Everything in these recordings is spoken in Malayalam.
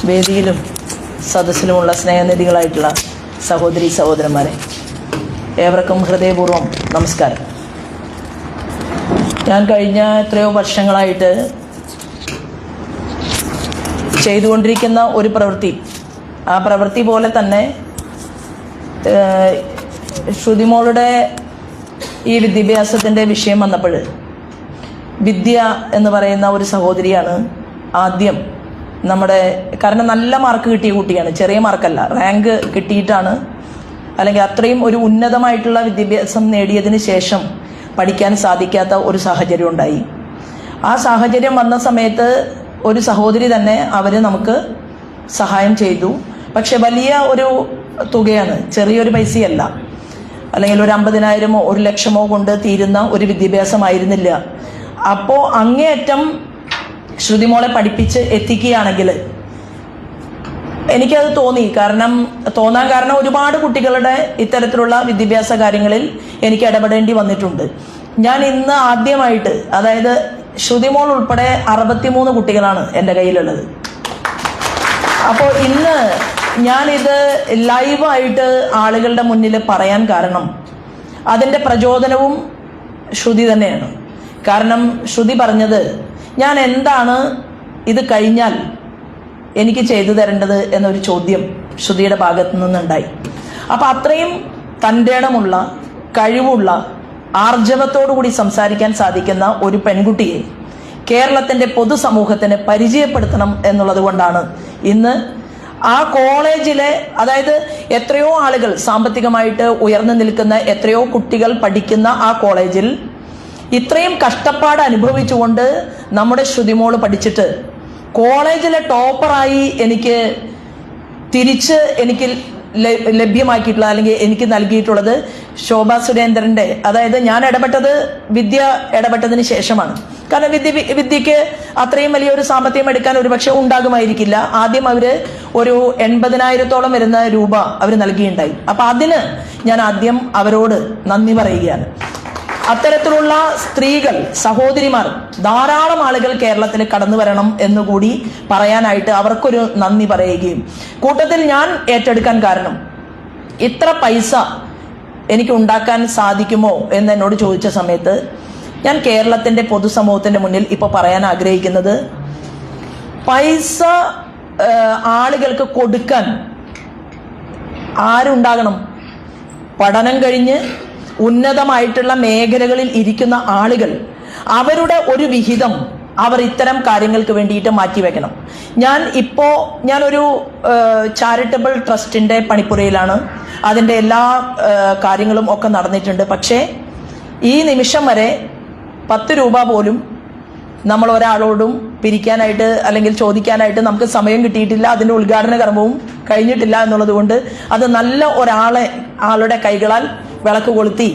വേദിയിലും സദസ്സിലുമുള്ള സ്നേഹനിധികളായിട്ടുള്ള സഹോദരി സഹോദരന്മാരെ, ഏവർക്കും ഹൃദയപൂർവ്വം നമസ്കാരം. ഞാൻ കഴിഞ്ഞ എത്രയോ വർഷങ്ങളായിട്ട് ചെയ്തുകൊണ്ടിരിക്കുന്ന ഒരു പ്രവൃത്തി, ആ പ്രവൃത്തി പോലെ തന്നെ ശ്രുതിമോളുടെ ഈ വിദ്യാഭ്യാസത്തിൻ്റെ വിഷയം വന്നപ്പോൾ വിദ്യ എന്ന് പറയുന്ന ഒരു സഹോദരിയാണ് ആദ്യം കാരണം നല്ല മാർക്ക് കിട്ടിയ കുട്ടിയാണ്, ചെറിയ മാർക്കല്ല, റാങ്ക് കിട്ടിയിട്ടാണ്, അല്ലെങ്കിൽ അത്രയും ഒരു ഉന്നതമായിട്ടുള്ള വിദ്യാഭ്യാസം നേടിയതിന് ശേഷം പഠിക്കാൻ സാധിക്കാത്ത ഒരു സാഹചര്യം ഉണ്ടായി. ആ സാഹചര്യം വന്ന സമയത്ത് ഒരു സഹോദരി തന്നെ അവർ നമുക്ക് സഹായം ചെയ്തു. പക്ഷെ വലിയ ഒരു തുകയാണ്, ചെറിയൊരു പൈസയല്ല, അല്ലെങ്കിൽ ഒരു 50,000-ഓ 1,00,000-ഓ കൊണ്ട് തീരുന്ന ഒരു വിദ്യാഭ്യാസമായിരുന്നില്ല. അപ്പോൾ അങ്ങേയറ്റം ശ്രുതിമോളെ പഠിപ്പിച്ച് എത്തിക്കുകയാണെങ്കിൽ എനിക്കത് തോന്നാൻ കാരണം ഒരുപാട് കുട്ടികളുടെ ഇത്തരത്തിലുള്ള വിദ്യാഭ്യാസ കാര്യങ്ങളിൽ എനിക്ക് ഇടപെടേണ്ടി വന്നിട്ടുണ്ട്. ഞാൻ ഇന്ന് ആദ്യമായിട്ട്, അതായത് ശ്രുതിമോൾ ഉൾപ്പെടെ 63 കുട്ടികളാണ് എൻ്റെ കയ്യിലുള്ളത്. അപ്പോൾ ഇന്ന് ഞാനിത് ലൈവായിട്ട് ആളുകളുടെ മുന്നിൽ പറയാൻ കാരണം അതിൻ്റെ പ്രചോദനവും ശ്രുതി തന്നെയാണ്. കാരണം ശ്രുതി പറഞ്ഞത്, ഞാൻ എന്താണ് ഇത് കഴിഞ്ഞാൽ എനിക്ക് ചെയ്തു തരേണ്ടത് എന്നൊരു ചോദ്യം ശ്രുതിയുടെ ഭാഗത്തു നിന്നുണ്ടായി. അപ്പം അത്രയും തൻ്റെ ഇടമുള്ള, കഴിവുള്ള, ആർജവത്തോടു കൂടി സംസാരിക്കാൻ സാധിക്കുന്ന ഒരു പെൺകുട്ടിയെ കേരളത്തിൻ്റെ പൊതുസമൂഹത്തിന് പരിചയപ്പെടുത്തണം എന്നുള്ളത് കൊണ്ടാണ് ഇന്ന് ആ കോളേജിലെ, അതായത് എത്രയോ ആളുകൾ സാമ്പത്തികമായിട്ട് ഉയർന്നു നിൽക്കുന്ന എത്രയോ കുട്ടികൾ പഠിക്കുന്ന ആ കോളേജിൽ ഇത്രയും കഷ്ടപ്പാട് അനുഭവിച്ചുകൊണ്ട് നമ്മുടെ ശ്രുതിമോള് പഠിച്ചിട്ട് കോളേജിലെ ടോപ്പറായി എനിക്ക് ലഭ്യമാക്കിയിട്ടുള്ള, അല്ലെങ്കിൽ എനിക്ക് നൽകിയിട്ടുള്ളത് ശോഭാ സുരേന്ദ്രൻ്റെ, അതായത് ഞാൻ വിദ്യ ഇടപെട്ടതിന് ശേഷമാണ്. കാരണം വിദ്യക്ക് അത്രയും വലിയൊരു സാമ്പത്തികം എടുക്കാൻ ഒരുപക്ഷെ ഉണ്ടാകുമായിരിക്കില്ല. ആദ്യം അവര് ഒരു 80,000-ഓളം വരുന്ന രൂപ അവർ നൽകിയിട്ടുണ്ടായി. അപ്പൊ അതിന് ഞാൻ ആദ്യം അവരോട് നന്ദി പറയുകയാണ്. അത്തരത്തിലുള്ള സ്ത്രീകൾ, സഹോദരിമാർ ധാരാളം ആളുകൾ കേരളത്തിൽ കടന്നു വരണം എന്നുകൂടി പറയാനായിട്ട് അവർക്കൊരു നന്ദി പറയുകയും, കൂട്ടത്തിൽ ഞാൻ ഏറ്റെടുക്കാൻ കാരണം ഇത്ര പൈസ എനിക്ക് ഉണ്ടാക്കാൻ സാധിക്കുമോ എന്ന് എന്നോട് ചോദിച്ച സമയത്ത് ഞാൻ കേരളത്തിൻ്റെ പൊതുസമൂഹത്തിൻ്റെ മുന്നിൽ ഇപ്പോൾ പറയാൻ ആഗ്രഹിക്കുന്നത്, പൈസ ആളുകൾക്ക് കൊടുക്കാൻ ആരുണ്ടാകണം? പഠനം കഴിഞ്ഞ് ഉന്നതമായിട്ടുള്ള മേഖലകളിൽ ഇരിക്കുന്ന ആളുകൾ, അവരുടെ ഒരു വിഹിതം അവർ ഇത്തരം കാര്യങ്ങൾക്ക് വേണ്ടിയിട്ട് മാറ്റിവെക്കണം. ഞാനൊരു ചാരിറ്റബിൾ ട്രസ്റ്റിൻ്റെ പണിപ്പുരയിലാണ്. അതിൻ്റെ എല്ലാ കാര്യങ്ങളും ഒക്കെ നടന്നിട്ടുണ്ട്. പക്ഷേ ഈ നിമിഷം വരെ 10 രൂപ പോലും നമ്മൾ ഒരാളോടും പിരിക്കാനായിട്ട് അല്ലെങ്കിൽ ചോദിക്കാനായിട്ട് നമുക്ക് സമയം കിട്ടിയിട്ടില്ല. അതിൻ്റെ ഉദ്ഘാടന കർമ്മവും കഴിഞ്ഞിട്ടില്ല എന്നുള്ളത് കൊണ്ട് അത് നല്ല ആളുടെ കൈകളാൽ വിളക്ക് കൊളുത്തി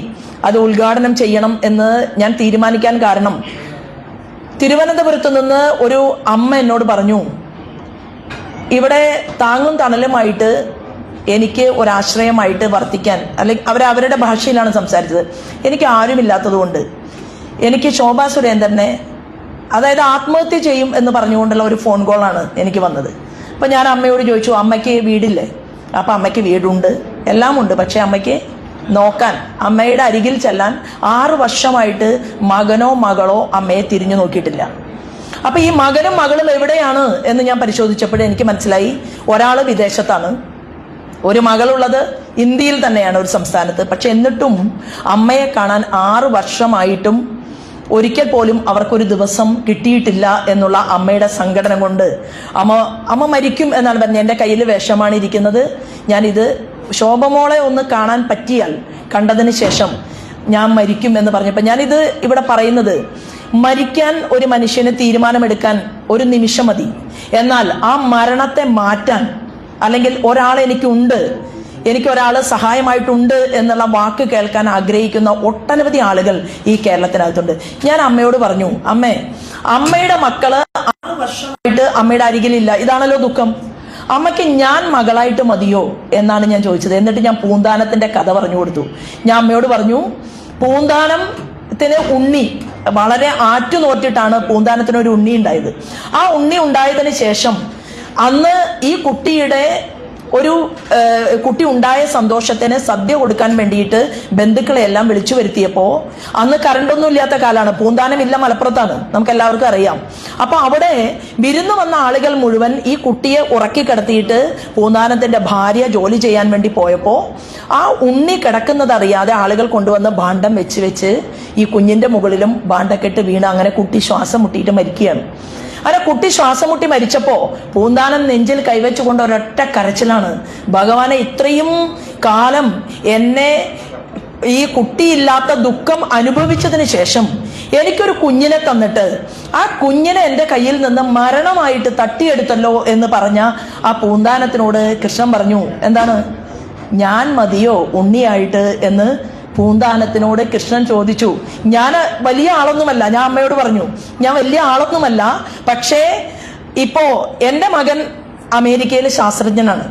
അത് ഉദ്ഘാടനം ചെയ്യണം എന്ന് ഞാൻ തീരുമാനിക്കാൻ കാരണം, തിരുവനന്തപുരത്ത് നിന്ന് ഒരു അമ്മ എന്നോട് പറഞ്ഞു, ഇവിടെ താങ്ങും തണലുമായിട്ട് എനിക്ക് ഒരാശ്രയമായിട്ട് വർത്തിക്കാൻ, അല്ലെങ്കിൽ അവരുടെ ഭാഷയിലാണ് സംസാരിച്ചത്, എനിക്ക് ആരുമില്ലാത്തത് കൊണ്ട് എനിക്ക് ശോഭാ സുരേന്ദ്രനെ, അതായത് ആത്മഹത്യ ചെയ്യും എന്ന് പറഞ്ഞുകൊണ്ടുള്ള ഒരു ഫോൺ കോളാണ് എനിക്ക് വന്നത്. അപ്പം ഞാൻ അമ്മയോട് ചോദിച്ചു, അമ്മയ്ക്ക് വീടില്ലേ? അപ്പം അമ്മയ്ക്ക് വീടുണ്ട്, എല്ലാം ഉണ്ട്. പക്ഷെ അമ്മയ്ക്ക് നോക്കാൻ, അമ്മയുടെ അരികിൽ ചെല്ലാൻ 6 വർഷമായിട്ട് മകനോ മകളോ അമ്മയെ തിരിഞ്ഞു നോക്കിയിട്ടില്ല. അപ്പം ഈ മകനും മകളും എവിടെയാണ് എന്ന് ഞാൻ പരിശോധിച്ചപ്പോൾ എനിക്ക് മനസ്സിലായി, ഒരാൾ വിദേശത്താണ്, ഒരു മകളുള്ളത് ഇന്ത്യയിൽ തന്നെയാണ്, ഒരു സംസ്ഥാനത്ത്. പക്ഷെ എന്നിട്ടും അമ്മയെ കാണാൻ 6 വർഷമായിട്ടും ഒരിക്കൽ പോലും അവർക്കൊരു ദിവസം കിട്ടിയിട്ടില്ല എന്നുള്ള അമ്മയുടെ സങ്കടനം കൊണ്ട് അമ്മ മരിക്കും എന്നാണ് പറഞ്ഞത്. എൻ്റെ കയ്യിൽ വിഷമാണ് ഇരിക്കുന്നത്, ഞാനിത് ശോഭമോളെ ഒന്ന് കാണാൻ പറ്റിയാൽ കണ്ടതിന് ശേഷം ഞാൻ മരിക്കും എന്ന് പറഞ്ഞപ്പോൾ ഞാനിത് ഇവിടെ പറയുന്നത്, മരിക്കാൻ ഒരു മനുഷ്യന് തീരുമാനമെടുക്കാൻ ഒരു നിമിഷം മതി. എന്നാൽ ആ മരണത്തെ മാറ്റാൻ, അല്ലെങ്കിൽ എനിക്കൊരാൾ സഹായമായിട്ടുണ്ട് എന്നുള്ള വാക്ക് കേൾക്കാൻ ആഗ്രഹിക്കുന്ന ഒട്ടനവധി ആളുകൾ ഈ കേരളത്തിനകത്തുണ്ട്. ഞാൻ അമ്മയോട് പറഞ്ഞു, അമ്മയുടെ മക്കള് 6 വർഷമായിട്ട് അമ്മയുടെ അരികിലില്ല, ഇതാണല്ലോ ദുഃഖം. അമ്മയ്ക്ക് ഞാൻ മകളായിട്ട് മതിയോ എന്നാണ് ഞാൻ ചോദിച്ചത്. എന്നിട്ട് ഞാൻ പൂന്താനത്തിന്റെ കഥ പറഞ്ഞു കൊടുത്തു. ഞാൻ അമ്മയോട് പറഞ്ഞു, പൂന്താനത്തിന് ഉണ്ണി വളരെ ആറ്റുനോറ്റിട്ടാണ് പൂന്താനത്തിന് ഒരു ഉണ്ണി ഉണ്ടായത്. ആ ഉണ്ണി ഉണ്ടായതിന് ശേഷം അന്ന് ഈ കുട്ടിയുടെ കുട്ടി ഉണ്ടായ സന്തോഷത്തിന് സദ്യ കൊടുക്കാൻ വേണ്ടിയിട്ട് ബന്ധുക്കളെ എല്ലാം വിളിച്ചു വരുത്തിയപ്പോൾ അന്ന് കറണ്ടൊന്നും ഇല്ലാത്ത കാലമാണ്, പൂന്താനമില്ല, മലപ്പുറത്താണ്, നമുക്ക് എല്ലാവർക്കും അറിയാം. അപ്പൊ അവിടെ വിരുന്ന് വന്ന ആളുകൾ മുഴുവൻ ഈ കുട്ടിയെ ഉറക്കി കിടത്തിയിട്ട് പൂന്താനത്തിന്റെ ഭാര്യ ജോലി ചെയ്യാൻ വേണ്ടി പോയപ്പോൾ ആ ഉണ്ണി കിടക്കുന്നത് അറിയാതെ ആളുകൾ കൊണ്ടുവന്ന് ഭാണ്ഡം വെച്ച് ഈ കുഞ്ഞിന്റെ മുകളിലും ഭാണ്ഡക്കെട്ട് വീണ് അങ്ങനെ കുട്ടി ശ്വാസം മുട്ടിയിട്ട് മരിക്കുകയാണ്. അല്ല, കുട്ടി ശ്വാസം മുട്ടി മരിച്ചപ്പോ പൂന്താനം നെഞ്ചിൽ കൈവച്ചുകൊണ്ട് ഒരൊറ്റ കരച്ചിലാണ്, ഭഗവാനെ ഇത്രയും കാലം എന്നെ ഈ കുട്ടിയില്ലാത്ത ദുഃഖം അനുഭവിച്ചതിന് ശേഷം എനിക്കൊരു കുഞ്ഞിനെ തന്നിട്ട് ആ കുഞ്ഞിനെ എൻ്റെ കയ്യിൽ നിന്ന് മരണമായിട്ട് തട്ടിയെടുത്തല്ലോ എന്ന് പറഞ്ഞ ആ പൂന്താനത്തിനോട് കൃഷ്ണൻ പറഞ്ഞു, എന്താണ്, ഞാൻ മതിയോ ഉണ്ണിയായിട്ട് എന്ന് പൂന്താനത്തിനോട് കൃഷ്ണൻ ചോദിച്ചു. ഞാൻ വലിയ ആളൊന്നുമല്ല, ഞാൻ അമ്മയോട് പറഞ്ഞു, ഞാൻ വലിയ ആളൊന്നുമല്ല, പക്ഷേ ഇപ്പോ എൻ്റെ മകൻ അമേരിക്കയിലെ ശാസ്ത്രജ്ഞനാണ്.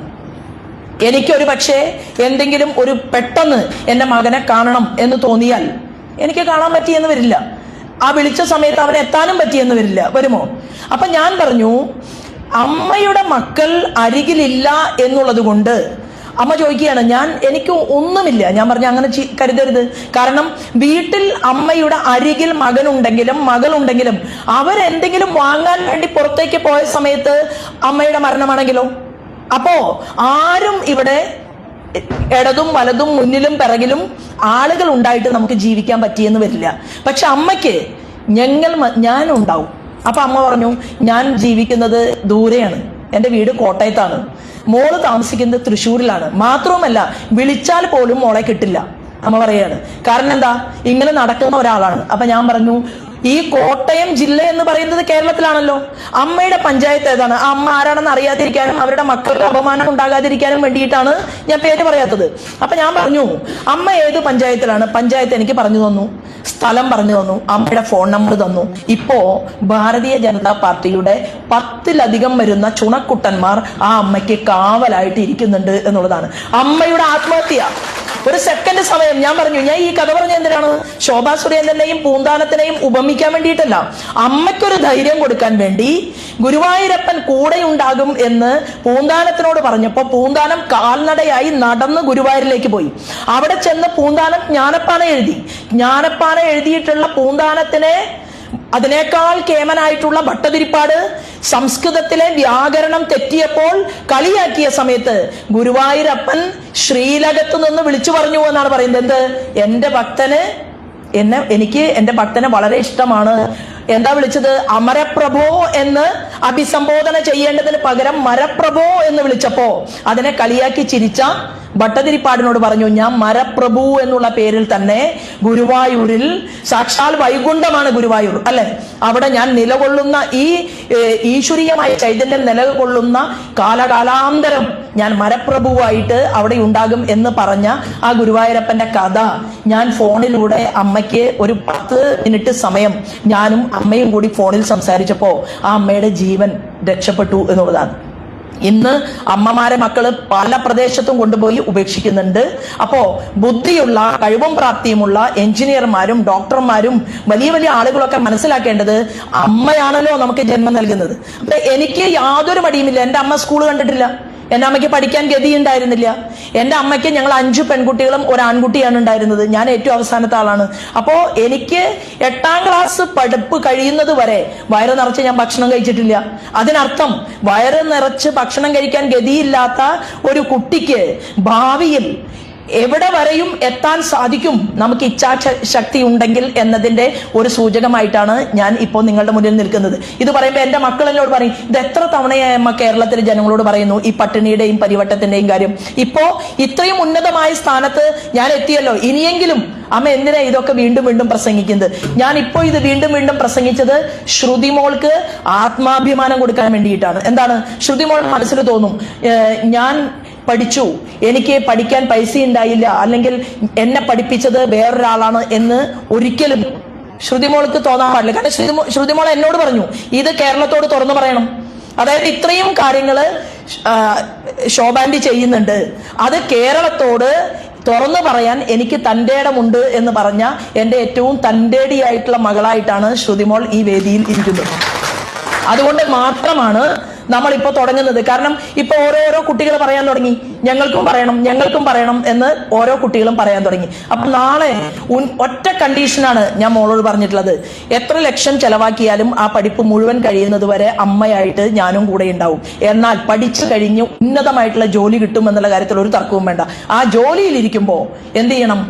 എനിക്കൊരു പക്ഷേ എന്തെങ്കിലും ഒരു പെട്ടെന്ന് എൻ്റെ മകനെ കാണണം എന്ന് തോന്നിയാൽ എനിക്ക് കാണാൻ പറ്റിയെന്ന് വരില്ല, ആ വിളിച്ച സമയത്ത് അവനെ എത്താനും പറ്റിയെന്ന് വരുമോ? അപ്പൊ ഞാൻ പറഞ്ഞു, അമ്മയുടെ മക്കൾ അരികിലില്ല എന്നുള്ളത് കൊണ്ട് അമ്മ ചോദിക്കുകയാണ്, എനിക്ക് ഒന്നുമില്ല. ഞാൻ പറഞ്ഞു, അങ്ങനെ കരുതരുത്. കാരണം വീട്ടിൽ അമ്മയുടെ അരികിൽ മകനുണ്ടെങ്കിലും മകളുണ്ടെങ്കിലും അവരെന്തെങ്കിലും വാങ്ങാൻ വേണ്ടി പുറത്തേക്ക് പോയ സമയത്ത് അമ്മയുടെ മരണമാണെങ്കിലോ? അപ്പോ ആരും ഇവിടെ ഇടതും വലതും മുന്നിലും പിറകിലും ആളുകൾ ഉണ്ടായിട്ട് നമുക്ക് ജീവിക്കാൻ പറ്റിയെന്ന് വരില്ല. പക്ഷെ അമ്മയ്ക്ക് ഞാൻ ഉണ്ടാവും. അപ്പൊ അമ്മ പറഞ്ഞു, ഞാൻ ജീവിക്കുന്നത് ദൂരെയാണ്, എൻ്റെ വീട് കോട്ടയത്താണ്, മോള് താമസിക്കുന്നത് തൃശ്ശൂരിലാണ്, മാത്രവുമല്ല വിളിച്ചാൽ പോലും മോളെ കിട്ടില്ല അമ്മ പറയാണ്. കാരണം എന്താ, ഇങ്ങനെ നടക്കുന്ന ഒരാളാണ്. അപ്പൊ ഞാൻ പറഞ്ഞു, ഈ കോട്ടയം ജില്ല എന്ന് പറയുന്നത് കേരളത്തിലാണല്ലോ, അമ്മയുടെ പഞ്ചായത്ത് ഏതാണ്, ആ അമ്മ ആരാണെന്ന് അറിയാതിരിക്കാനും അവരുടെ മക്കൾക്ക് അപമാനം ഉണ്ടാകാതിരിക്കാനും വേണ്ടിയിട്ടാണ് ഞാൻ പേര് പറയാത്തത്. അപ്പൊ ഞാൻ പറഞ്ഞു, അമ്മ ഏത് പഞ്ചായത്തിലാണ്? പഞ്ചായത്ത് എനിക്ക് പറഞ്ഞു തന്നു, സ്ഥലം പറഞ്ഞു തന്നു, അമ്മയുടെ ഫോൺ നമ്പർ തന്നു. ഇപ്പോ ഭാരതീയ ജനതാ പാർട്ടിയുടെ 10-ലധികം വരുന്ന ചുണക്കുട്ടന്മാർ ആ അമ്മയ്ക്ക് കാവലായിട്ട് ഇരിക്കുന്നുണ്ട് എന്നുള്ളതാണ്. അമ്മയുടെ ആത്മഹത്യ ഒരു സെക്കൻഡ് സമയം, ഞാൻ പറഞ്ഞു, ഞാൻ ഈ കഥ പറഞ്ഞ എന്തിനാണ്, ശോഭാ സുരേന്ദ്രനെയും പൂന്താനത്തിനെയും ഉപമിക്കാൻ വേണ്ടിയിട്ടല്ല, അമ്മയ്ക്കൊരു ധൈര്യം കൊടുക്കാൻ വേണ്ടി ഗുരുവായൂരപ്പൻ കൂടെയുണ്ടാകും എന്ന് പൂന്താനത്തിനോട് പറഞ്ഞപ്പോ പൂന്താനം കാൽനടയായി നടന്ന് ഗുരുവായൂരിലേക്ക് പോയി. അവിടെ ചെന്ന് പൂന്താനം ജ്ഞാനപ്പാന എഴുതിയിട്ടുള്ള പൂന്താനത്തിനെ അതിനേക്കാൾ കേമനായിട്ടുള്ള ഭട്ടതിരിപ്പാട് സംസ്കൃതത്തിലെ വ്യാകരണം തെറ്റിയപ്പോൾ കളിയാക്കിയ സമയത്ത് ഗുരുവായൂരപ്പൻ ശ്രീലകത്ത് നിന്ന് വിളിച്ചു പറഞ്ഞു എന്നാണ് പറയുന്നത്. എനിക്ക് എന്റെ ഭക്തനെ വളരെ ഇഷ്ടമാണ്. എന്താ വിളിച്ചത്? അമരപ്രഭോ എന്ന് അഭിസംബോധന ചെയ്യേണ്ടതിന് പകരം മരപ്രഭോ എന്ന് വിളിച്ചപ്പോ അതിനെ കളിയാക്കി ചിരിച്ച ഭട്ടതിരിപ്പാടിനോട് പറഞ്ഞു, ഞാൻ മരപ്രഭു എന്നുള്ള പേരിൽ തന്നെ ഗുരുവായൂരിൽ, സാക്ഷാൽ വൈകുണ്ഠമാണ് ഗുരുവായൂർ അല്ലെ, അവിടെ ഞാൻ നിലകൊള്ളുന്ന ഈ ഈശ്വരീയമായ ചൈതന്യം നിലകൊള്ളുന്ന കാലകാലാന്തരം ഞാൻ മരപ്രഭുവായിട്ട് അവിടെ ഉണ്ടാകും എന്ന് പറഞ്ഞ ആ ഗുരുവായൂരപ്പന്റെ കഥ ഞാൻ ഫോണിലൂടെ അമ്മയ്ക്ക് ഒരു 10 മിനിറ്റ് സമയം ഞാനും അമ്മയും കൂടി ഫോണിൽ സംസാരിച്ചപ്പോ ആ അമ്മയുടെ ജീവൻ രക്ഷപ്പെട്ടു എന്നുള്ളതാണ്. ഇന്ന് അമ്മമാരെ മക്കള് പല പ്രദേശത്തും കൊണ്ടുപോയി ഉപേക്ഷിക്കുന്നുണ്ട്. അപ്പോ ബുദ്ധിയുള്ള, കഴിവും പ്രാപ്തിയുമുള്ള എഞ്ചിനീയർമാരും ഡോക്ടർമാരും വലിയ വലിയ ആളുകളൊക്കെ മനസ്സിലാക്കേണ്ടത് അമ്മയാണല്ലോ നമുക്ക് ജന്മം നൽകുന്നത്. അപ്പൊ എനിക്ക് യാതൊരു മടിയുമില്ല. എൻ്റെ അമ്മ സ്കൂൾ കണ്ടിട്ടില്ല, എൻ്റെ അമ്മയ്ക്ക് പഠിക്കാൻ ഗതി ഉണ്ടായിരുന്നില്ല. എൻ്റെ അമ്മയ്ക്ക് ഞങ്ങൾ 5 പെൺകുട്ടികളും ഒരു ആൺകുട്ടിയാണ് ഉണ്ടായിരുന്നത്. ഞാൻ ഏറ്റവും അവസാനത്തെ ആളാണ്. അപ്പോ എനിക്ക് 8ാം ക്ലാസ് പഠിപ്പ് കഴിയുന്നത് വരെ വയറ് നിറച്ച് ഞാൻ ഭക്ഷണം കഴിച്ചിട്ടില്ല. അതിനർത്ഥം വയറ് നിറച്ച് ഭക്ഷണം കഴിക്കാൻ ഗതിയില്ലാത്ത ഒരു കുട്ടിക്ക് ഭാവിയിൽ എവിടെ വരെയും എത്താൻ സാധിക്കും നമുക്ക് ഇച്ഛാശക്തി ഉണ്ടെങ്കിൽ എന്നതിന്റെ ഒരു സൂചകമായിട്ടാണ് ഞാൻ ഇപ്പോൾ നിങ്ങളുടെ മുന്നിൽ നിൽക്കുന്നത്. ഇത് പറയുമ്പോൾ എൻ്റെ മക്കൾ എന്നോട് പറയും, ഇത് എത്ര തവണയായി അമ്മ കേരളത്തിലെ ജനങ്ങളോട് പറയുന്നു ഈ പട്ടിണിയുടെയും പരിവട്ടത്തിന്റെയും കാര്യം. ഇപ്പോ ഇത്രയും ഉന്നതമായ സ്ഥാനത്ത് ഞാൻ എത്തിയല്ലോ, ഇനിയെങ്കിലും അമ്മ എന്തിനാ ഇതൊക്കെ വീണ്ടും വീണ്ടും പ്രസംഗിക്കുന്നത്? ഞാൻ ഇപ്പോൾ ഇത് വീണ്ടും വീണ്ടും പ്രസംഗിച്ചത് ശ്രുതിമോൾക്ക് ആത്മാഭിമാനം കൊടുക്കാൻ വേണ്ടിയിട്ടാണ്. എന്താണ്? ശ്രുതിമോൾ മനസ്സിൽ തോന്നും, ഞാൻ പഠിച്ചു, എനിക്ക് പഠിക്കാൻ പൈസ ഉണ്ടായില്ല, അല്ലെങ്കിൽ എന്നെ പഠിപ്പിച്ചത് വേറൊരാളാണ് എന്ന് ഒരിക്കലും ശ്രുതിമോൾക്ക് തോന്നാൻ പാടില്ല. കാരണം ശ്രുതിമോൾ എന്നോട് പറഞ്ഞു, ഇത് കേരളത്തോട് തുറന്നു പറയണം. അതായത് ഇത്രയും കാര്യങ്ങള് ശോഭാന്റി ചെയ്യുന്നുണ്ട്, അത് കേരളത്തോട് തുറന്നു പറയാൻ എനിക്ക് തന്റെ ഇടമുണ്ട് എന്ന് പറഞ്ഞ എൻ്റെ ഏറ്റവും തന്റേടിയായിട്ടുള്ള മകളായിട്ടാണ് ശ്രുതിമോൾ ഈ വേദിയിൽ ഇരിക്കുന്നത്. അതുകൊണ്ട് മാത്രമാണ് നമ്മളിപ്പോ തുടങ്ങുന്നത്. കാരണം ഇപ്പൊ ഓരോരോ കുട്ടികൾ പറയാൻ തുടങ്ങി, ഞങ്ങൾക്കും പറയണം എന്ന് ഓരോ കുട്ടികളും പറയാൻ തുടങ്ങി. അപ്പൊ നാളെ ഒറ്റ കണ്ടീഷനാണ് ഞാൻ മോളോട് പറഞ്ഞിട്ടുള്ളത്, എത്ര ലക്ഷം ചെലവാക്കിയാലും ആ പഠിപ്പ് മുഴുവൻ കഴിയുന്നത് വരെ അമ്മയായിട്ട് ഞാനും കൂടെ ഉണ്ടാവും. എന്നാൽ പഠിച്ചു കഴിഞ്ഞ് ഉന്നതമായിട്ടുള്ള ജോലി കിട്ടും എന്നുള്ള കാര്യത്തിൽ ഒരു തർക്കവും വേണ്ട. ആ ജോലിയിലിരിക്കുമ്പോ എന്ത് ചെയ്യണം,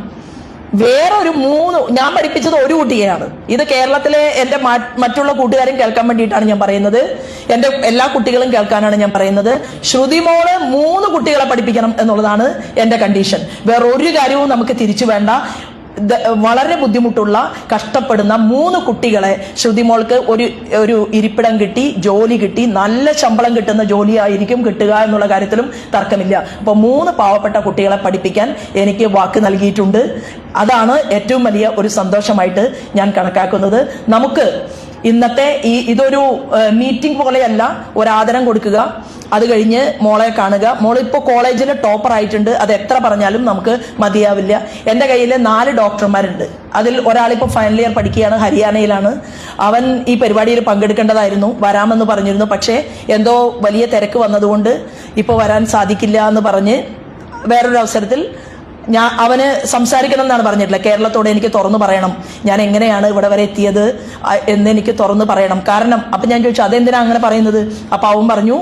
വേറൊരു 3, ഞാൻ പഠിപ്പിച്ചത് ഒരു കുട്ടിയെയാണ്. ഇത് കേരളത്തിലെ എന്റെ മറ്റുള്ള കൂട്ടുകാരും കേൾക്കാൻ വേണ്ടിയിട്ടാണ് ഞാൻ പറയുന്നത്, എന്റെ എല്ലാ കുട്ടികളും കേൾക്കാനാണ് ഞാൻ പറയുന്നത്. ശ്രുതിമോള് 3 കുട്ടികളെ പഠിപ്പിക്കണം എന്നുള്ളതാണ് എന്റെ കണ്ടീഷൻ. വേറൊരു കാര്യവും നമുക്ക് തിരിച്ചു വേണ്ട. വളരെ ബുദ്ധിമുട്ടുള്ള കഷ്ടപ്പെടുന്ന 3 കുട്ടികളെ ശ്രുതിമോൾക്ക് ഒരു ഇരിപ്പിടം കിട്ടി, ജോലി കിട്ടി, നല്ല ശമ്പളം കിട്ടുന്ന ജോലിയായിരിക്കും കിട്ടുക എന്നുള്ള കാര്യത്തിലും തർക്കമില്ല. അപ്പൊ 3 പാവപ്പെട്ട കുട്ടികളെ പഠിപ്പിക്കാൻ എനിക്ക് വാക്ക് നൽകിയിട്ടുണ്ട്. അതാണ് ഏറ്റവും വലിയ ഒരു സന്തോഷമായിട്ട് ഞാൻ കണക്കാക്കുന്നത്. നമുക്ക് ഇന്നത്തെ ഇതൊരു മീറ്റിംഗ് പോലെയല്ല, ഒരു ആദരം കൊടുക്കുക, അത് കഴിഞ്ഞ് മോളെ കാണുക. മോളിപ്പോ കോളേജിൽ ടോപ്പർ ആയിട്ടുണ്ട്, അത് എത്ര പറഞ്ഞാലും നമുക്ക് മതിയാവില്ല. എൻ്റെ കയ്യിൽ 4 ഡോക്ടർമാരുണ്ട്. അതിൽ ഒരാളിപ്പോൾ ഫൈനൽ ഇയർ പഠിക്കുകയാണ്, ഹരിയാനയിലാണ്. അവൻ ഈ പരിപാടിയിൽ പങ്കെടുക്കേണ്ടതായിരുന്നു, വരാമെന്ന് പറഞ്ഞിരുന്നു. പക്ഷേ എന്തോ വലിയ തിരക്ക് വന്നതുകൊണ്ട് ഇപ്പോൾ വരാൻ സാധിക്കില്ല എന്ന് പറഞ്ഞ് വേറൊരു അവസരത്തിൽ അവന് സംസാരിക്കണം എന്നാണ് പറഞ്ഞിട്ടില്ല. കേരളത്തോട് എനിക്ക് തുറന്നു പറയണം, ഞാൻ എങ്ങനെയാണ് ഇവിടെ വരെ എത്തിയത് എന്ന് എനിക്ക് തുറന്നു പറയണം. കാരണം അപ്പൊ ഞാൻ ചോദിച്ചു, അതെന്തിനാ അങ്ങനെ പറയുന്നത്? അപ്പൊ അവൻ പറഞ്ഞു,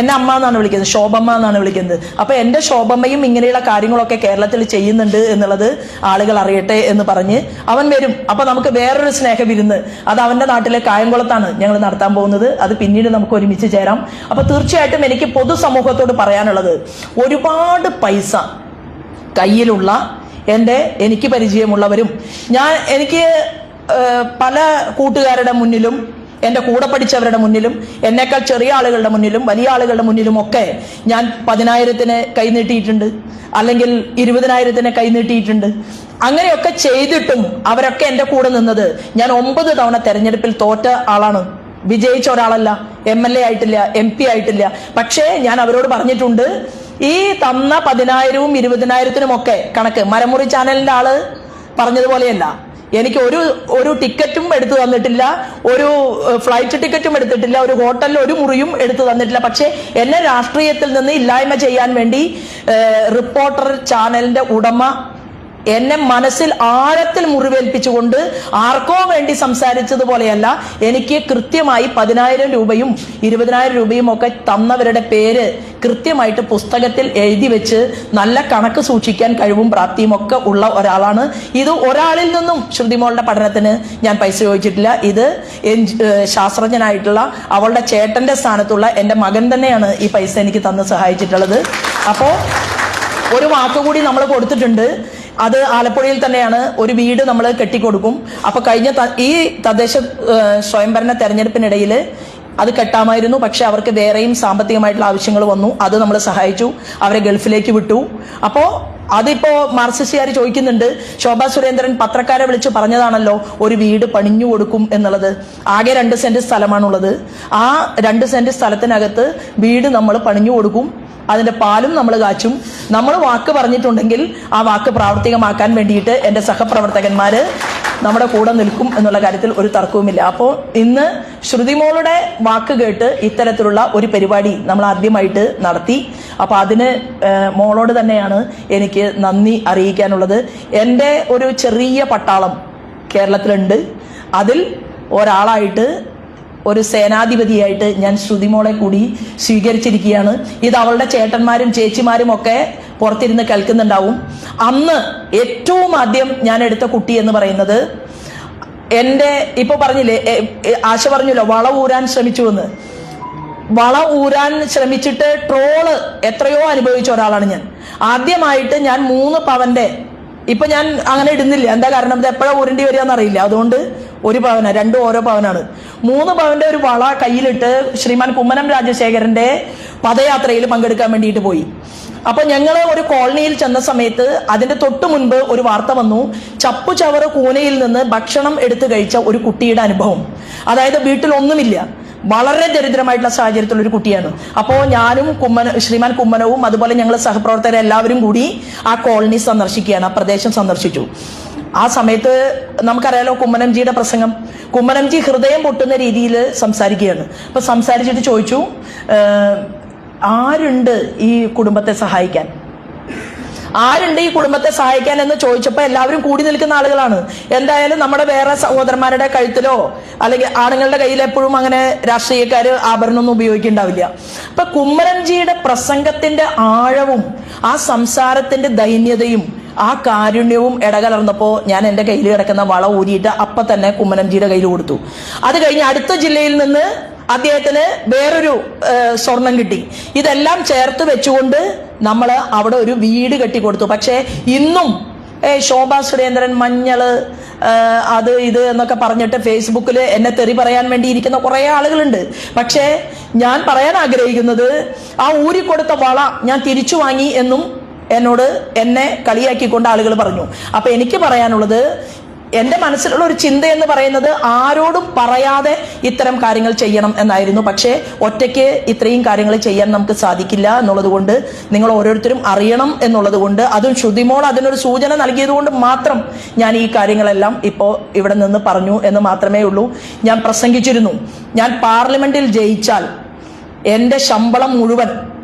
എന്നെ അമ്മ എന്നാണ് വിളിക്കുന്നത്, ശോഭമ്മ എന്നാണ് വിളിക്കുന്നത്. അപ്പൊ എന്റെ ശോഭമ്മയും ഇങ്ങനെയുള്ള കാര്യങ്ങളൊക്കെ കേരളത്തിൽ ചെയ്യുന്നുണ്ട് എന്നുള്ളത് ആളുകൾ അറിയട്ടെ എന്ന് പറഞ്ഞ് അവൻ വരും. അപ്പൊ നമുക്ക് വേറൊരു സ്നേഹവിരുന്ന്, അത് അവന്റെ നാട്ടിലെ കായംകുളത്താണ് ഞങ്ങൾ നടത്താൻ പോകുന്നത്. അത് പിന്നീട് നമുക്ക് ഒരുമിച്ച് ചേരാം. അപ്പൊ തീർച്ചയായിട്ടും എനിക്ക് പൊതുസമൂഹത്തോട് പറയാനുള്ളത്, ഒരുപാട് പൈസ കയ്യിലുള്ള എനിക്ക് പരിചയമുള്ളവരും എനിക്ക് പല കൂട്ടുകാരുടെ മുന്നിലും, എന്റെ കൂടെ പഠിച്ചവരുടെ മുന്നിലും, എന്നേക്കാൾ ചെറിയ ആളുകളുടെ മുന്നിലും, വലിയ ആളുകളുടെ മുന്നിലും ഒക്കെ ഞാൻ 10,000-ന് കൈനീട്ടിയിട്ടുണ്ട്, അല്ലെങ്കിൽ 20,000-ന് കൈനീട്ടിയിട്ടുണ്ട്. അങ്ങനെയൊക്കെ ചെയ്തിട്ടും അവരൊക്കെ എന്റെ കൂടെ നിന്നത്, ഞാൻ 9 തവണ തെരഞ്ഞെടുപ്പിൽ തോറ്റ ആളാണ്, വിജയിച്ച ഒരാളല്ല, MLA ആയിട്ടില്ല, MP ആയിട്ടില്ല. പക്ഷേ ഞാൻ അവരോട് പറഞ്ഞിട്ടുണ്ട്, ഈ തന്ന 10,000-ഉം 20,000-നും ഒക്കെ കണക്ക് മരമുറി ചാനലിന്റെ ആള് പറഞ്ഞതുപോലെയല്ല. എനിക്ക് ഒരു ടിക്കറ്റും എടുത്തു തന്നിട്ടില്ല, ഒരു ഫ്ലൈറ്റ് ടിക്കറ്റും എടുത്തിട്ടില്ല, ഒരു ഹോട്ടലിൽ ഒരു മുറിയും എടുത്തു തന്നിട്ടില്ല. പക്ഷെ എന്നെ രാഷ്ട്രീയത്തിൽ നിന്ന് ഇല്ലായ്മ ചെയ്യാൻ വേണ്ടി റിപ്പോർട്ടർ ചാനലിന്റെ ഉടമ എന്നെ മനസ്സിൽ ആഴത്തിൽ മുറിവേൽപ്പിച്ചുകൊണ്ട് ആർക്കോ വേണ്ടി സംസാരിച്ചതുപോലെയല്ല, എനിക്ക് കൃത്യമായി 10,000 രൂപയും 20,000 രൂപയും ഒക്കെ തന്നവരുടെ പേര് കൃത്യമായിട്ട് പുസ്തകത്തിൽ എഴുതി വെച്ച് നല്ല കണക്ക് സൂക്ഷിക്കാൻ കഴിവും പ്രാപ്തിയും ഒക്കെ ഉള്ള ഒരാളാണ്. ഇത് ഒരാളിൽ നിന്നും ശ്രുതിമോളുടെ പഠനത്തിന് ഞാൻ പൈസ ചോദിച്ചിട്ടില്ല. ഇത് ശാസ്ത്രജ്ഞനായിട്ടുള്ള അവളുടെ ചേട്ടന്റെ സ്ഥാനത്തുള്ള എൻ്റെ മകൻ തന്നെയാണ് ഈ പൈസ എനിക്ക് തന്ന് സഹായിച്ചിട്ടുള്ളത്. അപ്പോ ഒരു വാക്കുകൂടി നമ്മൾ കൊടുത്തിട്ടുണ്ട്, അത് ആലപ്പുഴയിൽ തന്നെയാണ്. ഒരു വീട് നമ്മൾ കെട്ടിക്കൊടുക്കും. അപ്പൊ കഴിഞ്ഞ ഈ തദ്ദേശ സ്വയംഭരണ തെരഞ്ഞെടുപ്പിനിടയിൽ അത് കെട്ടാമായിരുന്നു, പക്ഷെ അവർക്ക് വേറെയും സാമ്പത്തികമായിട്ടുള്ള ആവശ്യങ്ങൾ വന്നു, അത് നമ്മൾ സഹായിച്ചു, അവരെ ഗൾഫിലേക്ക് വിട്ടു. അപ്പോ അതിപ്പോ മാർക്സിസ്റ്റുകാർ ചോദിക്കുന്നുണ്ട്, ശോഭാ സുരേന്ദ്രൻ പത്രക്കാരെ വിളിച്ച് പറഞ്ഞതാണല്ലോ ഒരു വീട് പണിഞ്ഞു കൊടുക്കും എന്നുള്ളത്. ആകെ 2 സെന്റ് സ്ഥലമാണുള്ളത്. ആ 2 സെന്റ് സ്ഥലത്തിനകത്ത് വീട് നമ്മൾ പണിഞ്ഞു കൊടുക്കും, അതിന്റെ പാലും നമ്മൾ കാച്ചും. നമ്മൾ വാക്ക് പറഞ്ഞിട്ടുണ്ടെങ്കിൽ ആ വാക്ക് പ്രാവർത്തികമാക്കാൻ വേണ്ടിയിട്ട് എൻ്റെ സഹപ്രവർത്തകന്മാര് നമ്മുടെ കൂടെ നിൽക്കും എന്നുള്ള കാര്യത്തിൽ ഒരു തർക്കവുമില്ല. അപ്പോൾ ഇന്ന് ശ്രുതിമോളുടെ വാക്ക് കേട്ട് ഇത്തരത്തിലുള്ള ഒരു പരിപാടി നമ്മൾ ആദ്യമായിട്ട് നടത്തി. അപ്പൊ അതിന് മോളോട് തന്നെയാണ് എനിക്ക് നന്ദി അറിയിക്കാനുള്ളത്. എൻ്റെ ഒരു ചെറിയ പട്ടാളം കേരളത്തിലുണ്ട്, അതിൽ ഒരാളായിട്ട്, ഒരു സേനാധിപതിയായിട്ട് ഞാൻ ശ്രുതിമോളെ കൂടി സ്വീകരിച്ചിരിക്കുകയാണ്. ഇത് അവളുടെ ചേട്ടന്മാരും ചേച്ചിമാരും ഒക്കെ പുറത്തിരുന്ന് കേൾക്കുന്നുണ്ടാവും. അന്ന് ഏറ്റവും ആദ്യം ഞാൻ എടുത്ത കുട്ടി എന്ന് പറയുന്നത് ഇപ്പൊ പറഞ്ഞില്ലേ, ആശ പറഞ്ഞല്ലോ വള ഊരാൻ ശ്രമിച്ചു എന്ന്. വള ഊരാൻ ശ്രമിച്ചിട്ട് ട്രോള് എത്രയോ അനുഭവിച്ച ഒരാളാണ് ഞാൻ. ആദ്യമായിട്ട് ഞാൻ 3 പവന്റെ, ഇപ്പൊ ഞാൻ അങ്ങനെ ഇടുന്നില്ല, എന്താ കാരണം ഇത് എപ്പോഴാ ഊരേണ്ടി വരിക എന്നറിയില്ല, അതുകൊണ്ട് 1 പവന, 2 ഓരോ പവനാണ്. 3 പവന്റെ ഒരു വള കയ്യിലിട്ട് ശ്രീമാൻ കുമ്മനം രാജശേഖരന്റെ പദയാത്രയിൽ പങ്കെടുക്കാൻ വേണ്ടിയിട്ട് പോയി. അപ്പൊ ഞങ്ങൾ ഒരു കോളനിയിൽ ചെന്ന സമയത്ത് അതിന്റെ തൊട്ടു മുൻപ് ഒരു വാർത്ത വന്നു, ചപ്പുചവറ് കൂനയിൽ നിന്ന് ഭക്ഷണം എടുത്തു കഴിച്ച ഒരു കുട്ടിയുടെ അനുഭവം. അതായത് വീട്ടിലൊന്നുമില്ല, വളരെ ദരിദ്രമായിട്ടുള്ള സാഹചര്യത്തിലുള്ള ഒരു കുട്ടിയാണ്. അപ്പോൾ ഞാനും ശ്രീമാൻ കുമ്മനവും അതുപോലെ ഞങ്ങൾ സഹപ്രവർത്തകരെല്ലാവരും കൂടി ആ കോളനി സന്ദർശിക്കുകയാണ്, ആ പ്രദേശം സന്ദർശിച്ചു. ആ സമയത്ത് നമുക്കറിയാലോ കുമ്മനംജിയുടെ പ്രസംഗം. കുമ്മനംജി ഹൃദയം പൊട്ടുന്ന രീതിയിൽ സംസാരിക്കുകയാണ്. അപ്പൊ സംസാരിച്ചിട്ട് ചോദിച്ചു, ആരുണ്ട് ഈ കുടുംബത്തെ സഹായിക്കാൻ, ആരുണ്ട് ഈ കുടുംബത്തെ സഹായിക്കാൻ എന്ന് ചോദിച്ചപ്പോൾ എല്ലാവരും കൂടി നിൽക്കുന്ന ആളുകളാണ്. എന്തായാലും നമ്മുടെ വേറെ സഹോദരന്മാരുടെ കഴുത്തിലോ അല്ലെങ്കിൽ ആണുങ്ങളുടെ കയ്യിൽ എപ്പോഴും അങ്ങനെ രാഷ്ട്രീയക്കാര് ആഭരണമൊന്നും ഉപയോഗിക്കുന്നുണ്ടാവില്ല. അപ്പൊ കുമ്മനംജിയുടെ പ്രസംഗത്തിന്റെ ആഴവും ആ സംസാരത്തിന്റെ ദൈന്യതയും ആ കാരുണ്യവും ഇടകലർന്നപ്പോൾ ഞാൻ എൻ്റെ കയ്യിൽ കിടക്കുന്ന വള ഊരിയിട്ട് അപ്പൊ തന്നെ കുമ്മനംജിയുടെ കയ്യിൽ കൊടുത്തു. അത് കഴിഞ്ഞ് അടുത്ത ജില്ലയിൽ നിന്ന് അദ്ദേഹത്തിന് വേറൊരു സ്വർണം കിട്ടി. ഇതെല്ലാം ചേർത്ത് വെച്ചുകൊണ്ട് നമ്മൾ അവിടെ ഒരു വീട് കെട്ടിക്കൊടുത്തു. പക്ഷേ ഇന്നും ശോഭാ സുരേന്ദ്രൻ മഞ്ഞള് അത് ഇത് എന്നൊക്കെ പറഞ്ഞിട്ട് ഫേസ്ബുക്കിൽ എന്നെ തെറി പറയാൻ വേണ്ടി ഇരിക്കുന്ന കുറെ ആളുകളുണ്ട്. പക്ഷേ ഞാൻ പറയാൻ ആഗ്രഹിക്കുന്നത്, ആ ഊരിക്കൊടുത്ത വള ഞാൻ തിരിച്ചു വാങ്ങി എന്നും എന്നെ കളിയാക്കിക്കൊണ്ട് ആളുകൾ പറഞ്ഞു. അപ്പൊ എനിക്ക് പറയാനുള്ളത്, എന്റെ മനസ്സിലുള്ള ഒരു ചിന്ത എന്ന് പറയുന്നത് ആരോടും പറയാതെ ഇത്തരം കാര്യങ്ങൾ ചെയ്യണം എന്നായിരുന്നു. പക്ഷേ ഒറ്റയ്ക്ക് ഇത്രയും കാര്യങ്ങൾ ചെയ്യാൻ നമുക്ക് സാധിക്കില്ല എന്നുള്ളത് കൊണ്ട്, നിങ്ങൾ ഓരോരുത്തരും അറിയണം എന്നുള്ളത് കൊണ്ട്, അതും ശ്രുതിമോൾ അതിനൊരു സൂചന നൽകിയത് കൊണ്ട് മാത്രം ഞാൻ ഈ കാര്യങ്ങളെല്ലാം ഇപ്പോൾ ഇവിടെ നിന്ന് പറഞ്ഞു എന്ന് മാത്രമേ ഉള്ളൂ. ഞാൻ പ്രസംഗിച്ചിരുന്നു, ഞാൻ പാർലമെന്റിൽ ജയിച്ചാൽ എന്റെ ശമ്പളം മുഴുവൻ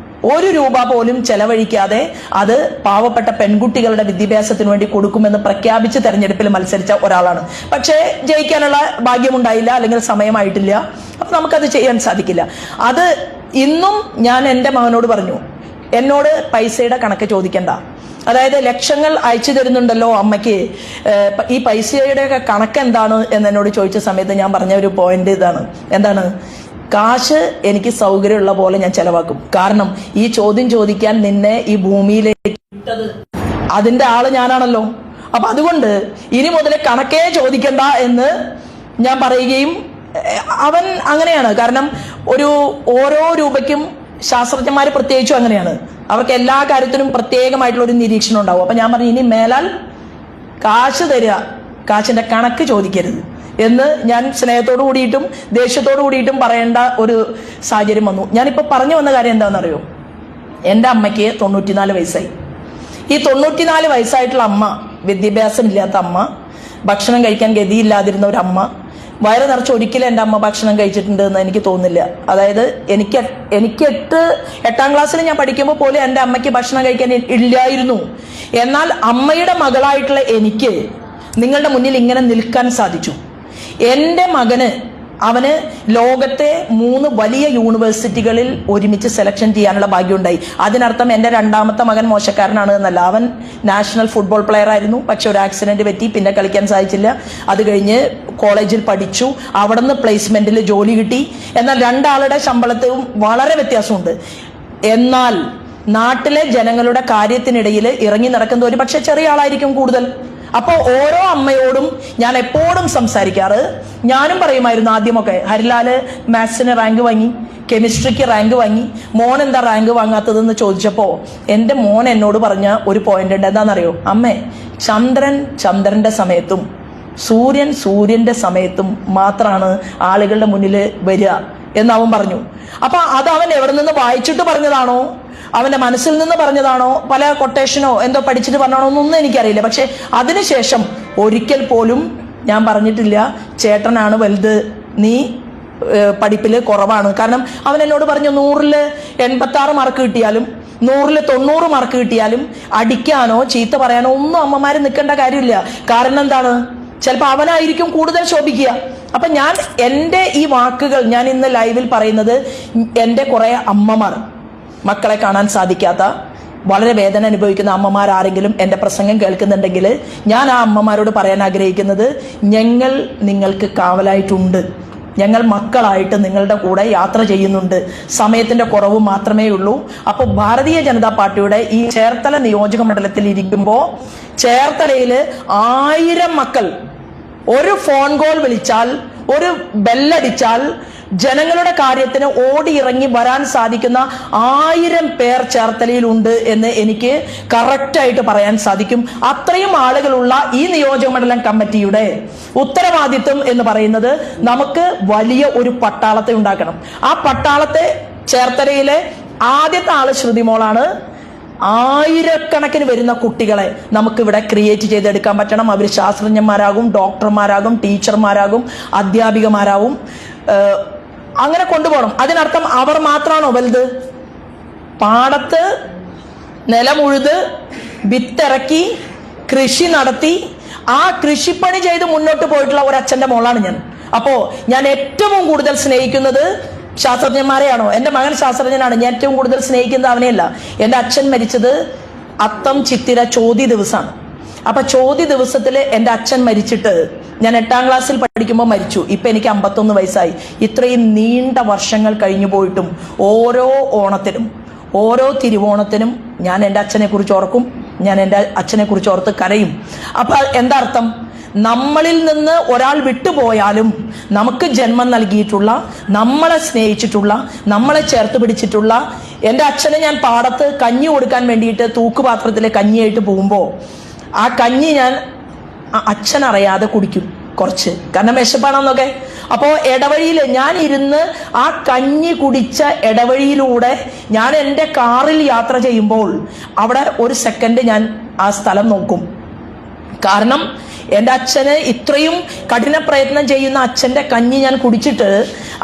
1 രൂപ പോലും ചെലവഴിക്കാതെ അത് പാവപ്പെട്ട പെൺകുട്ടികളുടെ വിദ്യാഭ്യാസത്തിന് വേണ്ടി കൊടുക്കുമെന്ന് പ്രഖ്യാപിച്ച് തെരഞ്ഞെടുപ്പിൽ മത്സരിച്ച ഒരാളാണ്. പക്ഷേ ജയിക്കാനുള്ള ഭാഗ്യമുണ്ടായില്ല, അല്ലെങ്കിൽ സമയമായിട്ടില്ല. അപ്പൊ നമുക്കത് ചെയ്യാൻ സാധിക്കില്ല. അത് ഇന്നും ഞാൻ എൻ്റെ മകനോട് പറഞ്ഞു, എന്നോട് പൈസയുടെ കണക്ക് ചോദിക്കണ്ട. അതായത് ലക്ഷങ്ങൾ അയച്ചു തരുന്നുണ്ടല്ലോ അമ്മയ്ക്ക്, ഈ പൈസയുടെ കണക്ക് എന്താണ് എന്ന് എന്നോട് ചോദിച്ച സമയത്ത് ഞാൻ പറഞ്ഞ ഒരു പോയിന്റ് ഇതാണ്. എന്താണ്? കാശ് എനിക്ക് സൗകര്യമുള്ള പോലെ ഞാൻ ചെലവാക്കും. കാരണം ഈ ചോദ്യം ചോദിക്കാൻ നിന്നെ ഈ ഭൂമിയിലേക്ക് ഇട്ടത് അതിന്റെ ആള് ഞാനാണല്ലോ. അപ്പൊ അതുകൊണ്ട് ഇനി മുതൽ കണക്കേ ചോദിക്കണ്ട എന്ന് ഞാൻ പറയുകയും, അവൻ അങ്ങനെയാണ്. കാരണം ഓരോ രൂപയ്ക്കും ശാസ്ത്രജ്ഞന്മാർ പ്രത്യേകിച്ചും അങ്ങനെയാണ്, അവർക്ക് എല്ലാ കാര്യത്തിനും പ്രത്യേകമായിട്ടുള്ള ഒരു നിരീക്ഷണം ഉണ്ടാവും. അപ്പൊ ഞാൻ പറഞ്ഞു, ഇനി മേലാൽ കാശ് തരിക, കാശിന്റെ കണക്ക് ചോദിക്കരുത് എന്ന് ഞാൻ സ്നേഹത്തോടു കൂടിയിട്ടും ദേഷ്യത്തോടു കൂടിയിട്ടും പറയേണ്ട ഒരു സാഹചര്യം വന്നു. ഞാനിപ്പോ പറഞ്ഞു വന്ന കാര്യം എന്താണെന്നറിയോ? എൻ്റെ അമ്മയ്ക്ക് 94 വയസ്സായി. ഈ 94 വയസ്സായിട്ടുള്ള അമ്മ, വിദ്യാഭ്യാസം ഇല്ലാത്ത അമ്മ, ഭക്ഷണം കഴിക്കാൻ ഗതിയില്ലാതിരുന്ന ഒരു അമ്മ, വയറ് നിറച്ച് ഒരിക്കലും എൻ്റെ അമ്മ ഭക്ഷണം കഴിച്ചിട്ടുണ്ട് എന്ന് എനിക്ക് തോന്നുന്നില്ല. അതായത് എനിക്ക് 8ാം ക്ലാസ്സിൽ ഞാൻ പഠിക്കുമ്പോൾ പോലും എൻ്റെ അമ്മയ്ക്ക് ഭക്ഷണം കഴിക്കാൻ ഇല്ലായിരുന്നു. എന്നാൽ അമ്മയുടെ മകളായിട്ടുള്ള എനിക്ക് നിങ്ങളുടെ മുന്നിൽ ഇങ്ങനെ നിൽക്കാൻ സാധിച്ചു. എൻ്റെ മകന്, അവന് ലോകത്തെ 3 വലിയ യൂണിവേഴ്സിറ്റികളിൽ ഒരുമിച്ച് സെലക്ഷൻ ചെയ്യാനുള്ള ഭാഗ്യമുണ്ടായി. അതിനർത്ഥം എൻ്റെ 2ാമത്തെ മകൻ മോശക്കാരനാണ് എന്നല്ല. അവൻ നാഷണൽ ഫുട്ബോൾ പ്ലെയർ ആയിരുന്നു. പക്ഷെ ഒരു ആക്സിഡന്റ് പറ്റി, പിന്നെ കളിക്കാൻ സാധിച്ചില്ല. അത് കഴിഞ്ഞ് കോളേജിൽ പഠിച്ചു, അവിടെ നിന്ന് പ്ലേസ്മെന്റിൽ ജോലി കിട്ടി. എന്നാൽ 2 ആളുടെ ശമ്പളത്തിലും വളരെ വ്യത്യാസമുണ്ട്. എന്നാൽ നാട്ടിലെ ജനങ്ങളുടെ കാര്യത്തിനിടയിൽ ഇറങ്ങി നടക്കുന്ന ഒരു പക്ഷെ ചെറിയ ആളായിരിക്കും കൂടുതൽ. അപ്പോൾ ഓരോ അമ്മയോടും ഞാൻ എപ്പോഴും സംസാരിക്കാറ്, ഞാനും പറയുമായിരുന്നു ആദ്യമൊക്കെ, ഹരിലാല് മാത്സിന് റാങ്ക് വാങ്ങി, കെമിസ്ട്രിക്ക് റാങ്ക് വാങ്ങി, മോൻ എന്താ റാങ്ക് വാങ്ങാത്തതെന്ന് ചോദിച്ചപ്പോൾ എൻ്റെ മോൻ എന്നോട് പറഞ്ഞ ഒരു പോയിന്റ് ഉണ്ട്. എന്താണെന്നറിയോ? അമ്മേ, ചന്ദ്രന്റെ സമയത്തും സൂര്യന്റെ സമയത്തും മാത്രമാണ് ആളുകളുടെ മുന്നിൽ വരിക എന്നവൻ പറഞ്ഞു. അപ്പൊ അത് അവൻ എവിടെ നിന്ന് വായിച്ചിട്ട് പറഞ്ഞതാണോ, അവന്റെ മനസ്സിൽ നിന്ന് പറഞ്ഞതാണോ, പല കൊട്ടേഷനോ എന്തോ പഠിച്ചിട്ട് പറഞ്ഞാണോ എന്നൊന്നും എനിക്കറിയില്ല. പക്ഷെ അതിനുശേഷം ഒരിക്കൽ പോലും ഞാൻ പറഞ്ഞിട്ടില്ല ചേട്ടനാണ് വലുത്, നീ പഠിപ്പിൽ കുറവാണ്. കാരണം അവൻ എന്നോട് പറഞ്ഞു, 100ൽ 86 മാർക്ക് കിട്ടിയാലും 100ൽ 90 മാർക്ക് കിട്ടിയാലും അടിക്കാനോ ചീത്ത പറയാനോ ഒന്നും അമ്മമാര് നിൽക്കേണ്ട കാര്യമില്ല. കാരണം എന്താണ്? ചിലപ്പോൾ അവനായിരിക്കും കൂടുതൽ ശോഭിക്കുക. അപ്പൊ ഞാൻ എൻ്റെ ഈ വാക്കുകൾ ഞാൻ ഇന്ന് ലൈവിൽ പറയുന്നത്, എൻ്റെ കുറെ അമ്മമാർ, മക്കളെ കാണാൻ സാധിക്കാത്ത വളരെ വേദന അനുഭവിക്കുന്ന അമ്മമാർ ആരെങ്കിലും എൻ്റെ പ്രസംഗം കേൾക്കുന്നുണ്ടെങ്കിൽ ഞാൻ ആ അമ്മമാരോട് പറയാൻ ആഗ്രഹിക്കുന്നത്, ഞങ്ങൾ നിങ്ങൾക്ക് കാവലായിട്ടുണ്ട്. ഞങ്ങൾ മക്കളായിട്ട് നിങ്ങളുടെ കൂടെ യാത്ര ചെയ്യുന്നുണ്ട്. സമയത്തിന്റെ കുറവ് മാത്രമേ ഉള്ളൂ. അപ്പോൾ ഭാരതീയ ജനതാ പാർട്ടിയുടെ ഈ ചേർത്തല നിയോജക മണ്ഡലത്തിൽ ഇരിക്കുമ്പോൾ ചേർത്തലയില് 1000 മക്കൾ ഒരു ഫോൺ കോൾ വിളിച്ചാൽ, ഒരു ബെല്ലടിച്ചാൽ ജനങ്ങളുടെ കാര്യത്തിന് ഓടിയിറങ്ങി വരാൻ സാധിക്കുന്ന 1000 പേർ ചേർത്തലയിലുണ്ട് എന്ന് എനിക്ക് കറക്റ്റായിട്ട് പറയാൻ സാധിക്കും. അത്രയും ആളുകളുള്ള ഈ നിയോജകമണ്ഡലം കമ്മിറ്റിയുടെ ഉത്തരവാദിത്വം എന്ന് പറയുന്നത് നമുക്ക് വലിയ ഒരു പട്ടാളത്തെ ഉണ്ടാക്കണം. ആ പട്ടാളത്തെ ചേർത്തലയിലെ ആദ്യത്തെ ആള് ശ്രുതിമോളാണ്. ആയിരക്കണക്കിന് വരുന്ന കുട്ടികളെ നമുക്കിവിടെ ക്രിയേറ്റ് ചെയ്തെടുക്കാൻ പറ്റണം. അവർ ശാസ്ത്രജ്ഞന്മാരാകും, ഡോക്ടർമാരാകും, ടീച്ചർമാരാകും, അധ്യാപികമാരാകും. അങ്ങനെ കൊണ്ടുപോകണം. അതിനർത്ഥം അവർ മാത്രമാണോ വലുത്? പാടത്ത് നിലമുഴുത് വിത്തിറക്കി കൃഷി നടത്തി ആ കൃഷിപ്പണി ചെയ്ത് മുന്നോട്ട് പോയിട്ടുള്ള ഒരച്ഛന്റെ മോളാണ് ഞാൻ. അപ്പോ ഞാൻ ഏറ്റവും കൂടുതൽ സ്നേഹിക്കുന്നത് ശാസ്ത്രജ്ഞന്മാരെയാണോ? എൻ്റെ മകൻ ശാസ്ത്രജ്ഞനാണ്. ഞാൻ ഏറ്റവും കൂടുതൽ സ്നേഹിക്കുന്നത് അവനെയല്ല. എൻ്റെ അച്ഛൻ മരിച്ചത് അത്തം ചിത്തിര ചോതി ദിവസമാണ്. അപ്പൊ ചോതി ദിവസത്തിൽ എൻ്റെ അച്ഛൻ മരിച്ചിട്ട് ഞാൻ 8ാം ക്ലാസ്സിൽ പഠിക്കുമ്പോൾ മരിച്ചു. ഇപ്പൊ എനിക്ക് 51 വയസ്സായി. ഇത്രയും നീണ്ട വർഷങ്ങൾ കഴിഞ്ഞു പോയിട്ടും ഓരോ ഓണത്തിനും ഓരോ തിരുവോണത്തിനും ഞാൻ എൻ്റെ അച്ഛനെ കുറിച്ച് ഓർക്കും. ഞാൻ എൻ്റെ അച്ഛനെ കുറിച്ച് ഓർത്ത് കരയും. അപ്പൊ എന്താ അർത്ഥം? നമ്മളിൽ നിന്ന് ഒരാൾ വിട്ടുപോയാലും നമുക്ക് ജന്മം നൽകിയിട്ടുള്ള, നമ്മളെ സ്നേഹിച്ചിട്ടുള്ള, നമ്മളെ ചേർത്ത് പിടിച്ചിട്ടുള്ള എൻ്റെ അച്ഛനെ ഞാൻ പാടത്ത് കഞ്ഞി കൊടുക്കാൻ വേണ്ടിയിട്ട് തൂക്കുപാത്രത്തിലെ കഞ്ഞിയായിട്ട് പോകുമ്പോൾ ആ കഞ്ഞി ഞാൻ അച്ഛനറിയാതെ കുടിക്കും കുറച്ച്, കാരണം വിശപ്പാണെന്നൊക്കെ. അപ്പോ ഇടവഴിയിൽ ഞാൻ ഇരുന്ന് ആ കഞ്ഞി കുടിച്ച ഇടവഴിയിലൂടെ ഞാൻ എൻ്റെ കാറിൽ യാത്ര ചെയ്യുമ്പോൾ അവിടെ ഒരു സെക്കൻഡ് ഞാൻ ആ സ്ഥലം നോക്കും. കാരണം എൻ്റെ അച്ഛന് ഇത്രയും കഠിന പ്രയത്നം ചെയ്യുന്ന അച്ഛൻ്റെ കഞ്ഞി ഞാൻ കുടിച്ചിട്ട്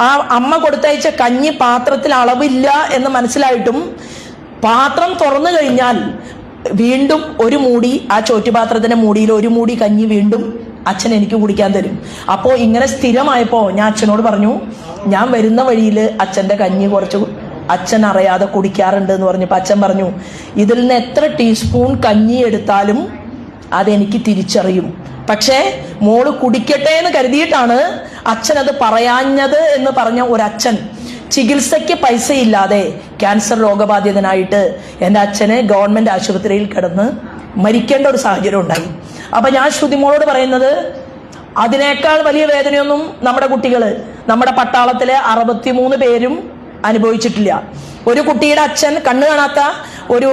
ആ അമ്മ കൊടുത്തയച്ച കഞ്ഞി പാത്രത്തിൽ അളവില്ല എന്ന് മനസ്സിലായിട്ടും പാത്രം തുറന്നു കഴിഞ്ഞാൽ വീണ്ടും ഒരു മൂടി, ആ ചോറ്റുപാത്രത്തിന്റെ മൂടിയിൽ ഒരു മൂടി കഞ്ഞി വീണ്ടും അച്ഛൻ എനിക്ക് കുടിക്കാൻ തരും. അപ്പോൾ ഇങ്ങനെ സ്ഥിരമായപ്പോൾ ഞാൻ അച്ഛനോട് പറഞ്ഞു, ഞാൻ വരുന്ന വഴിയിൽ അച്ഛൻ്റെ കഞ്ഞി കുറച്ച് അച്ഛൻ അറിയാതെ കുടിക്കാറുണ്ട് എന്ന് പറഞ്ഞപ്പോൾ അച്ഛൻ പറഞ്ഞു, ഇതിൽ നിന്ന് എത്ര ടീസ്പൂൺ കഞ്ഞി എടുത്താലും അതെനിക്ക് തിരിച്ചറിയും. പക്ഷേ മോള് കുടിക്കട്ടെ എന്ന് കരുതിയിട്ടാണ് അച്ഛൻ അത് പറയാഞ്ഞത് എന്ന് പറഞ്ഞ ഒരച്ഛൻ ചികിത്സയ്ക്ക് പൈസയില്ലാതെ ക്യാൻസർ രോഗബാധിതനായിട്ട് എൻ്റെ അച്ഛന് ഗവൺമെന്റ് ആശുപത്രിയിൽ കിടന്ന് മരിക്കേണ്ട ഒരു സാഹചര്യം ഉണ്ടായി. അപ്പൊ ഞാൻ ശ്രുതിമോളോട് പറയുന്നത്, അതിനേക്കാൾ വലിയ വേദനയൊന്നും നമ്മുടെ കുട്ടികള്, നമ്മുടെ പട്ടാളത്തിലെ 63 പേരും അനുഭവിച്ചിട്ടില്ല. ഒരു കുട്ടിയുടെ അച്ഛൻ കണ്ണു കാണാത്ത ഒരു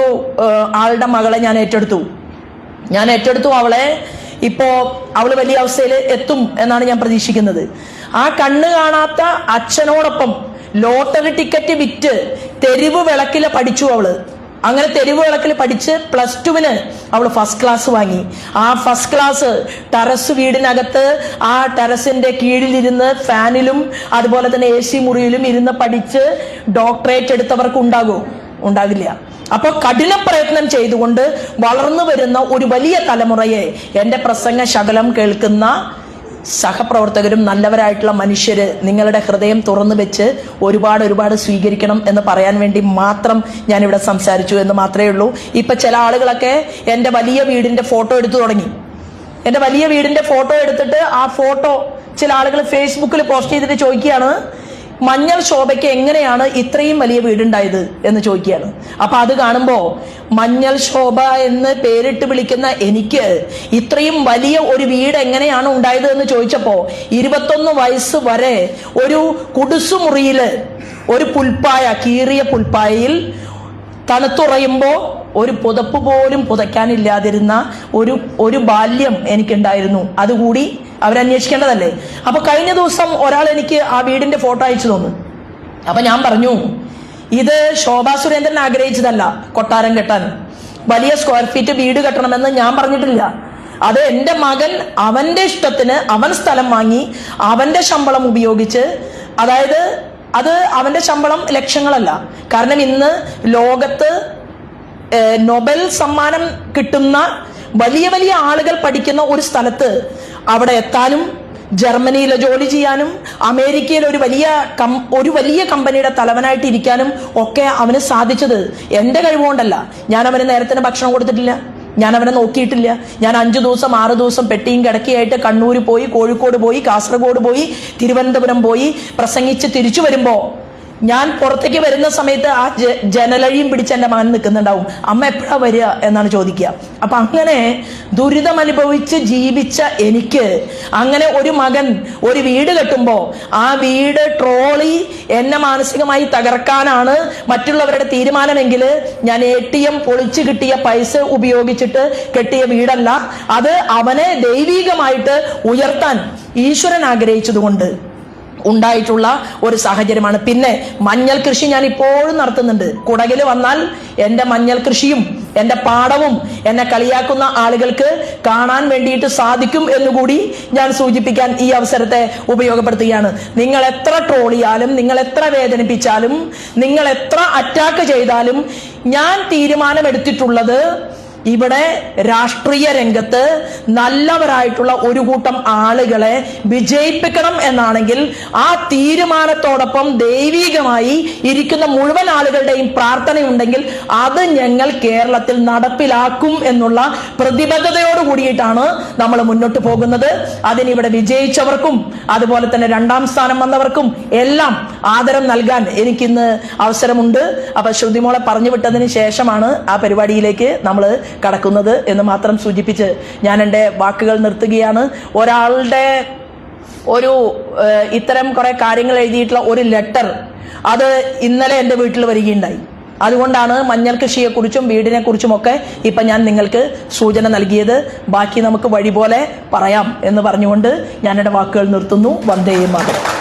ആളുടെ മകളെ ഞാൻ ഏറ്റെടുത്തു. അവളെ ഇപ്പോ അവള് വലിയ അവസ്ഥയിൽ എത്തും എന്നാണ് ഞാൻ പ്രതീക്ഷിക്കുന്നത്. ആ കണ്ണു കാണാത്ത അച്ഛനോടൊപ്പം ലോട്ടറി ടിക്കറ്റ് വിറ്റ് തെരുവ് വിളക്കില് പഠിച്ചു അവള്. അങ്ങനെ തെരുവ് വിളക്കിൽ പഠിച്ച് +2 അവള് ഫസ്റ്റ് ക്ലാസ് വാങ്ങി. ആ ഫസ്റ്റ് ക്ലാസ് ടെറസ് വീടിനകത്ത് ആ ടെറസിന്റെ കീഴിലിരുന്ന് ഫാനിലും അതുപോലെ തന്നെ AC മുറിയിലും ഇരുന്ന് പഠിച്ച് ഡോക്ടറേറ്റ് എടുത്തവർക്ക് ഉണ്ടാകില്ല. അപ്പൊ കഠിന പ്രയത്നം ചെയ്തുകൊണ്ട് വളർന്നു വരുന്ന ഒരു വലിയ തലമുറയെ എൻ്റെ പ്രസംഗ ശകലം കേൾക്കുന്ന സഹപ്രവർത്തകരും നല്ലവരായിട്ടുള്ള മനുഷ്യര് നിങ്ങളുടെ ഹൃദയം തുറന്നു വെച്ച് ഒരുപാട് സ്വീകരിക്കണം എന്ന് പറയാൻ വേണ്ടി മാത്രം ഞാനിവിടെ സംസാരിച്ചു എന്ന് മാത്രമേ ഉള്ളൂ. ഇപ്പൊ ചില ആളുകളൊക്കെ എൻ്റെ വലിയ വീടിന്റെ ഫോട്ടോ എടുത്തു തുടങ്ങി. എൻ്റെ വലിയ വീടിന്റെ ഫോട്ടോ എടുത്തിട്ട് ആ ഫോട്ടോ ചില ആളുകൾ ഫേസ്ബുക്കിൽ പോസ്റ്റ് ചെയ്തിട്ട് ചോദിക്കുകയാണ്, മഞ്ഞൾ ശോഭയ്ക്ക് എങ്ങനെയാണ് ഇത്രയും വലിയ വീടുണ്ടായത് എന്ന് ചോദിക്കുകയാണ്. അപ്പൊ അത് കാണുമ്പോ മഞ്ഞൾ ശോഭ എന്ന് പേരിട്ട് വിളിക്കുന്ന എനിക്ക് ഇത്രയും വലിയ ഒരു വീട് എങ്ങനെയാണ് ഉണ്ടായത് എന്ന് ചോദിച്ചപ്പോ 21 വയസ്സ് വരെ ഒരു കുടുസുമുറിയില് ഒരു പുൽപ്പായ, കീറിയ പുൽപ്പായയിൽ തണുത്തുറയുമ്പോ ഒരു പുതപ്പ് പോലും പുതയ്ക്കാനില്ലാതിരുന്ന ഒരു ബാല്യം എനിക്കുണ്ടായിരുന്നു. അതുകൂടി അവരന്വേഷിക്കേണ്ടതല്ലേ. അപ്പൊ കഴിഞ്ഞ ദിവസം ഒരാൾ എനിക്ക് ആ വീടിന്റെ ഫോട്ടോ അയച്ചു തന്നു. അപ്പൊ ഞാൻ പറഞ്ഞു, ഇത് ശോഭാ സുരേന്ദ്രൻ ആഗ്രഹിച്ചതല്ല കൊട്ടാരം കെട്ടാൻ, വലിയ സ്ക്വയർ ഫീറ്റ് വീട് കെട്ടണമെന്ന് ഞാൻ പറഞ്ഞിട്ടില്ല. അത് എൻ്റെ മകൻ അവന്റെ ഇഷ്ടത്തിന് അവൻ സ്ഥലം വാങ്ങി അവന്റെ ശമ്പളം ഉപയോഗിച്ച്, അതായത് അത് അവന്റെ ശമ്പളം ലക്ഷങ്ങളല്ല. കാരണം ഇന്ന് ലോകത്ത് നൊബൽ സമ്മാനം കിട്ടുന്ന വലിയ വലിയ ആളുകൾ പഠിക്കുന്ന ഒരു സ്ഥലത്ത് അവിടെ എത്താനും ജർമ്മനിയിൽ ജോലി ചെയ്യാനും അമേരിക്കയിൽ ഒരു വലിയ കമ്പനിയുടെ തലവനായിട്ട് ഇരിക്കാനും ഒക്കെ അവന് സാധിച്ചത് എൻ്റെ കഴിവുകൊണ്ടല്ല. ഞാൻ അവന് നേരത്തിന് ഭക്ഷണം കൊടുത്തിട്ടില്ല, ഞാൻ അവനെ നോക്കിയിട്ടില്ല. ഞാൻ 5 ദിവസം 6 ദിവസം പെട്ടിയും കിടക്കിയായിട്ട് കണ്ണൂർ പോയി, കോഴിക്കോട് പോയി, കാസർഗോഡ് പോയി, തിരുവനന്തപുരം പോയി പ്രസംഗിച്ച് തിരിച്ചു വരുമ്പോ ഞാൻ പുറത്തേക്ക് വരുന്ന സമയത്ത് ആ ജനലഴിയും പിടിച്ച് എൻ്റെ മകൻ നിൽക്കുന്നുണ്ടാവും. അമ്മ എപ്പോഴാ വരിക എന്നാണ് ചോദിക്കുക. അപ്പൊ അങ്ങനെ ദുരിതം അനുഭവിച്ച് ജീവിച്ച എനിക്ക് അങ്ങനെ ഒരു മകൻ ഒരു വീട് കെട്ടുമ്പോ ആ വീട് ട്രോളി എന്നെ മാനസികമായി തകർക്കാനാണ് മറ്റുള്ളവരുടെ തീരുമാനമെങ്കിൽ ഞാൻ ATM പൊളിച്ചു കിട്ടിയ പൈസ ഉപയോഗിച്ചിട്ട് കെട്ടിയ വീടല്ല. അത് അവനെ ദൈവികമായിട്ട് ഉയർത്താൻ ഈശ്വരൻ ആഗ്രഹിച്ചതുകൊണ്ട് ഉണ്ടായിട്ടുള്ള ഒരു സാഹചര്യമാണ്. പിന്നെ മഞ്ഞൾ കൃഷി ഞാൻ ഇപ്പോഴും നടത്തുന്നുണ്ട്. കുടകിൽ വന്നാൽ എൻ്റെ മഞ്ഞൾ കൃഷിയും എൻ്റെ പാടവും എന്നെ കളിയാക്കുന്ന ആളുകൾക്ക് കാണാൻ വേണ്ടിയിട്ട് സാധിക്കും എന്നുകൂടി ഞാൻ സൂചിപ്പിക്കാൻ ഈ അവസരത്തെ ഉപയോഗപ്പെടുത്തുകയാണ്. നിങ്ങൾ എത്ര ട്രോൾ ചെയ്യാലും, നിങ്ങൾ എത്ര വേദനിപ്പിച്ചാലും, നിങ്ങൾ എത്ര അറ്റാക്ക് ചെയ്താലും ഞാൻ തീരുമാനമെടുത്തിട്ടുള്ളത് ഇവിടെ രാഷ്ട്രീയ രംഗത്ത് നല്ലവരായിട്ടുള്ള ഒരു കൂട്ടം ആളുകളെ വിജയിപ്പിക്കണം എന്നാണെങ്കിൽ ആ തീരുമാനത്തോടൊപ്പം ദൈവികമായി ഇരിക്കുന്ന മുഴുവൻ ആളുകളുടെയും പ്രാർത്ഥനയുണ്ടെങ്കിൽ അത് ഞങ്ങൾ കേരളത്തിൽ നടപ്പിലാക്കും എന്നുള്ള പ്രതിബദ്ധതയോട് കൂടിയിട്ടാണ് നമ്മൾ മുന്നോട്ട് പോകുന്നത്. അതിനിവിടെ വിജയിച്ചവർക്കും അതുപോലെ തന്നെ രണ്ടാം സ്ഥാനം വന്നവർക്കും എല്ലാം ആദരം നൽകാൻ എനിക്കിന്ന് അവസരമുണ്ട്. അപ്പൊ ശ്രുതിമോളെ പറഞ്ഞു വിട്ടതിന് ശേഷമാണ് ആ പരിപാടിയിലേക്ക് നമ്മൾ കടക്കുന്നത് എന്ന് മാത്രം സൂചിപ്പിച്ച് ഞാൻ എൻ്റെ വാക്കുകൾ നിർത്തുകയാണ്. ഒരാളുടെ ഒരു ഇത്തരം കുറെ കാര്യങ്ങൾ എഴുതിയിട്ടുള്ള ഒരു ലെറ്റർ അത് ഇന്നലെ എൻ്റെ വീട്ടിൽ വരികയുണ്ടായി. അതുകൊണ്ടാണ് മഞ്ഞൾ കൃഷിയെക്കുറിച്ചും വീടിനെ കുറിച്ചുമൊക്കെ ഇപ്പം ഞാൻ നിങ്ങൾക്ക് സൂചന നൽകിയത്. ബാക്കി നമുക്ക് വഴി പോലെ പറയാം എന്ന് പറഞ്ഞുകൊണ്ട് ഞാൻ എൻ്റെ വാക്കുകൾ നിർത്തുന്നു. വന്ദേ മാതരം.